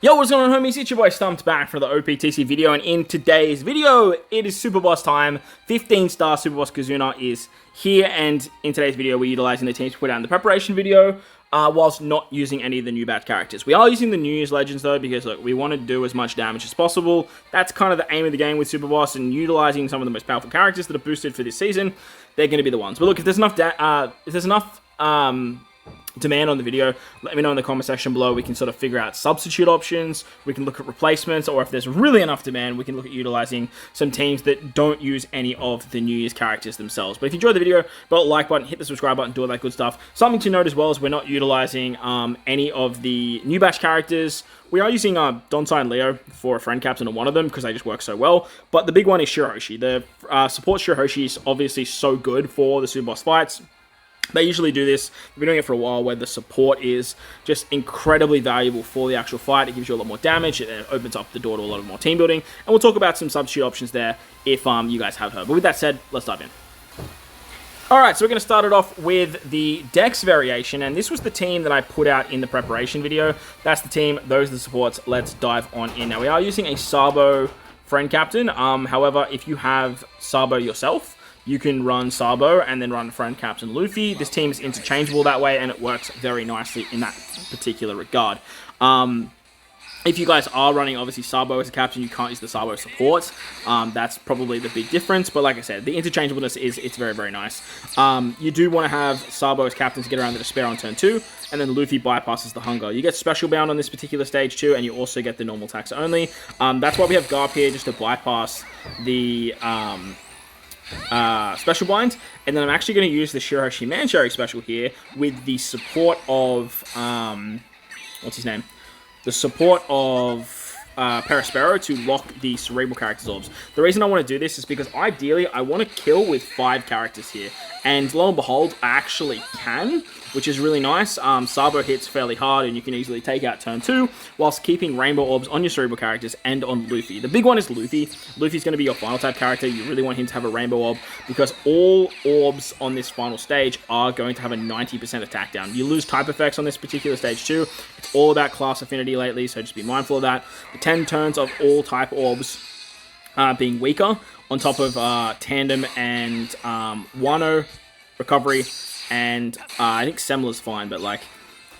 Yo, what's going on, homies? It's your boy Stumped back for the OPTC video, and in today's video, it is Super Boss time. 15-star Super Boss Kazuna is here, and in today's video, we're utilizing the teams to put out in the preparation video, whilst not using any of the new batch characters. We are using the New Year's Legends, though, because, look, we want to do as much damage as possible. That's kind of the aim of the game with Super Boss, and utilizing some of the most powerful characters that are boosted for this season, they're going to be the ones. But look, if there's enough demand on the video, let me know in the comment section below. We can sort of figure out substitute options, we can look at replacements, or if there's really enough demand, we can look at utilizing some teams that don't use any of the New Year's characters themselves. But if you enjoyed the video, put a like button, hit the subscribe button, do all that good stuff. Something to note as well is we're not utilizing any of the new batch characters. We are using Donsai and Leo for a friend captain on one of them because they just work so well. But the big one is Shirahoshi. The support Shirahoshi is obviously so good for the Super Boss fights. They usually do this, they've been doing it for a while, where the support is just incredibly valuable for the actual fight. It gives you a lot more damage, it opens up the door to a lot of more team building, and we'll talk about some substitute options there if you guys have heard. But with that said, let's dive in. Alright, so we're going to start it off with the Dex variation, and this was the team that I put out in the preparation video. That's the team, those are the supports. Let's dive on in. Now, we are using a Sabo friend captain. However, if you have Sabo yourself, you can run Sabo and then run friend captain Luffy. This team is interchangeable that way, and it works very nicely in that particular regard. If you guys are running, obviously, Sabo as a captain, you can't use the Sabo supports. That's probably the big difference. But like I said, the interchangeableness it's very, very nice. You do want to have Sabo as captain to get around the Despair on turn 2, and then Luffy bypasses the Hunger. You get Special Bound on this particular stage too, and you also get the normal tax only. That's why we have Garp here, just to bypass the special blind, and then I'm actually going to use the Shirahoshi Mancherry special here with the support of what's his name? The support of Perispero to lock the Cerebral Character's orbs. The reason I want to do this is because ideally I want to kill with 5 characters here, and lo and behold, I actually can, which is really nice. Sabo hits fairly hard, and you can easily take out turn 2, whilst keeping Rainbow Orbs on your Cerebral characters and on Luffy. The big one is Luffy. Luffy's going to be your final type character. You really want him to have a Rainbow Orb, because all orbs on this final stage are going to have a 90% attack down. You lose type effects on this particular stage too. It's all about class affinity lately, so just be mindful of that. The 10 turns of all type orbs being weaker, on top of Tandem and Wano Recovery, and I think Semla's fine, but like,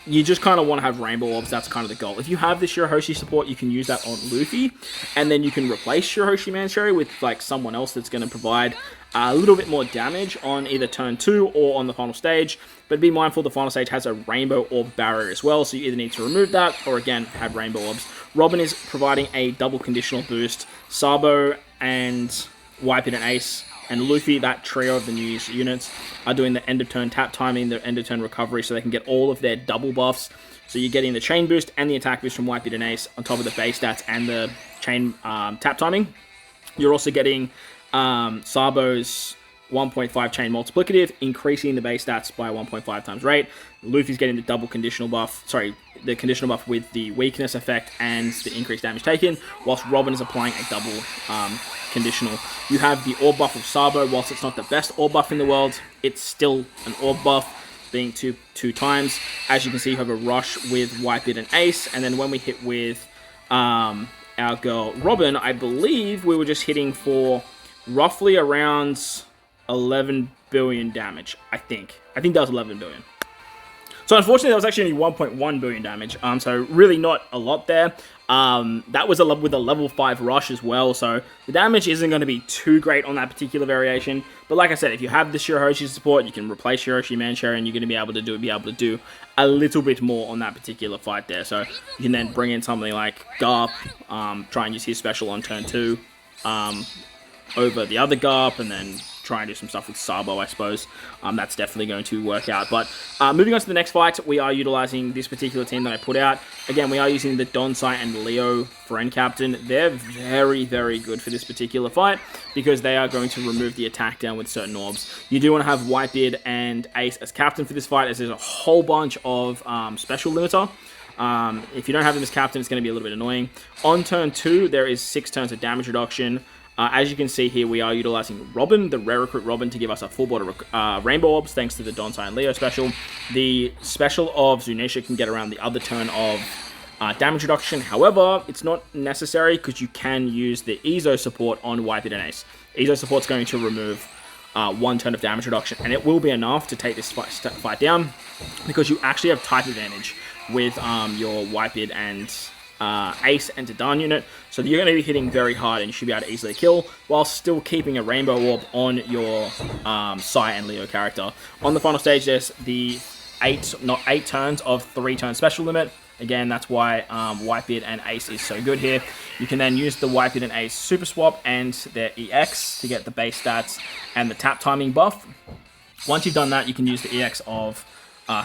you just kind of want to have Rainbow Orbs. That's kind of the goal. If you have the Shirahoshi support, you can use that on Luffy, and then you can replace Shirahoshi Mancherry with like someone else that's going to provide a little bit more damage on either turn 2 or on the final stage. But be mindful, the final stage has a Rainbow Orb barrier as well, so you either need to remove that or again have Rainbow Orbs. Robin is providing a double conditional boost. Sabo and Wipe It and Ace and Luffy, that trio of the New Year's units, are doing the end of turn tap timing, the end of turn recovery, so they can get all of their double buffs. So you're getting the chain boost and the attack boost from Wipe It and Ace on top of the base stats and the chain tap timing. You're also getting Sabo's 1.5 chain multiplicative, increasing the base stats by 1.5 times rate. Luffy's getting the double conditional buff, the conditional buff with the weakness effect and the increased damage taken, whilst Robin is applying a double conditional. You have the orb buff of Sabo. Whilst it's not the best orb buff in the world, it's still an orb buff, being two times. As you can see, you have a rush with Wipe It and Ace, and then when we hit with our girl Robin, I believe we were just hitting for roughly around 11 billion damage, I think that was 11 billion. So unfortunately, that was actually only 1.1 billion damage, so really not a lot there. That was with a level 5 rush as well, so the damage isn't going to be too great on that particular variation. But like I said, if you have the Shirahoshi support, you can replace Shirahoshi Mancherry, and you're going to be able to do a little bit more on that particular fight there. So you can then bring in something like Garp, try and use his special on turn 2 over the other Garp, and then try and do some stuff with Sabo, I suppose. That's definitely going to work out. But moving on to the next fight, we are utilizing this particular team that I put out. Again, we are using the Donsai and Leo friend captain. They're very, very good for this particular fight because they are going to remove the attack down with certain orbs. You do want to have Whitebeard and Ace as captain for this fight, as there's a whole bunch of special limiter. If you don't have them as captain, it's going to be a little bit annoying. On turn 2, there is 6 turns of damage reduction. As you can see here, we are utilizing Robin, the rare recruit Robin, to give us a full border Rainbow Orbs, thanks to the Donsai and Leo special. The special of Zunisha can get around the other turn of damage reduction. However, it's not necessary because you can use the Ezo support on Wipe It and Ace. Ezo support's going to remove 1 turn of damage reduction, and it will be enough to take this fight down because you actually have type advantage with your Wipe It and Ace and Dadan unit, so you're going to be hitting very hard and you should be able to easily kill while still keeping a Rainbow Orb on your Sai and Leo character. On the final stage, there's the 8 turns of 3 turn special limit. Again, that's why Wipe It and Ace is so good here. You can then use the Wipe It and Ace Super Swap and their EX to get the base stats and the tap timing buff. Once you've done that, you can use the EX of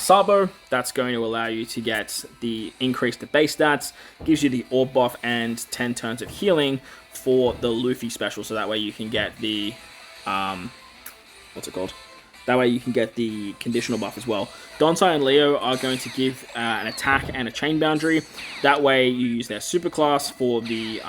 Sabo. That's going to allow you to get the increase to base stats, gives you the Orb buff and 10 turns of healing for the Luffy special, so that way you can get the, what's it called? That way you can get the conditional buff as well. Donsai and Leo are going to give an attack and a chain boundary. That way you use their super class for the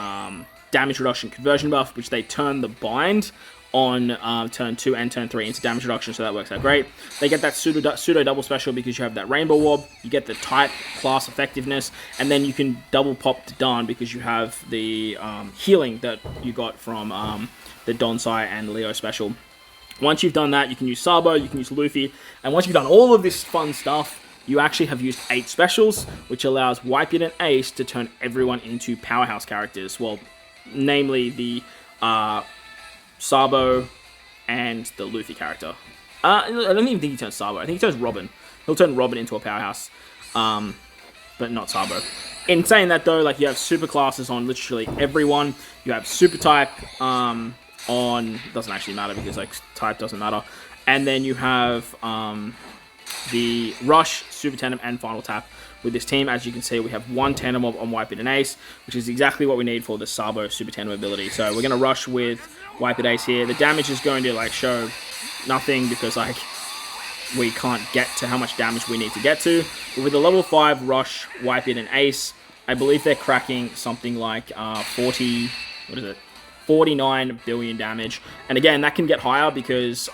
damage reduction conversion buff, which they turn the bind on turn 2 and turn 3 into damage reduction, so that works out great. They get that pseudo double special because you have that Rainbow Orb, you get the type class effectiveness, and then you can double pop Dadan because you have the healing that you got from the Donsai and Leo special. Once you've done that, you can use Sabo, you can use Luffy, and once you've done all of this fun stuff, you actually have used 8 specials, which allows Wipe It and Ace to turn everyone into powerhouse characters. Well, namely the Sabo and the Luffy character. I don't even think he turns Sabo. I think he turns Robin. He'll turn Robin into a powerhouse, but not Sabo. In saying that though, like, you have super classes on literally everyone. You have super type on, doesn't actually matter because like type doesn't matter. And then you have the Rush, Super Tandem, and Final Tap with this team. As you can see, we have 1 Tandem Mob on Wipe It and Ace, which is exactly what we need for the Sabo Super Tandem ability. So we're going to rush with Wipe It Ace here. The damage is going to like show nothing because like we can't get to how much damage we need to get to. But with the level 5 Rush, Wipe It and Ace, I believe they're cracking something like 49 billion damage. And again, that can get higher because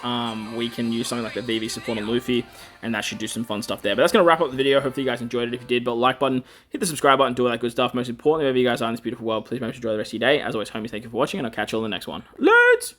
we can use something like the VV support on Luffy, and that should do some fun stuff there. But that's going to wrap up the video. Hopefully you guys enjoyed it. If you did, but like button, hit the subscribe button, do all that good stuff. Most importantly, wherever you guys are in this beautiful world, please make sure to enjoy the rest of your day. As always, homies, thank you for watching, and I'll catch you all in the next one. Let's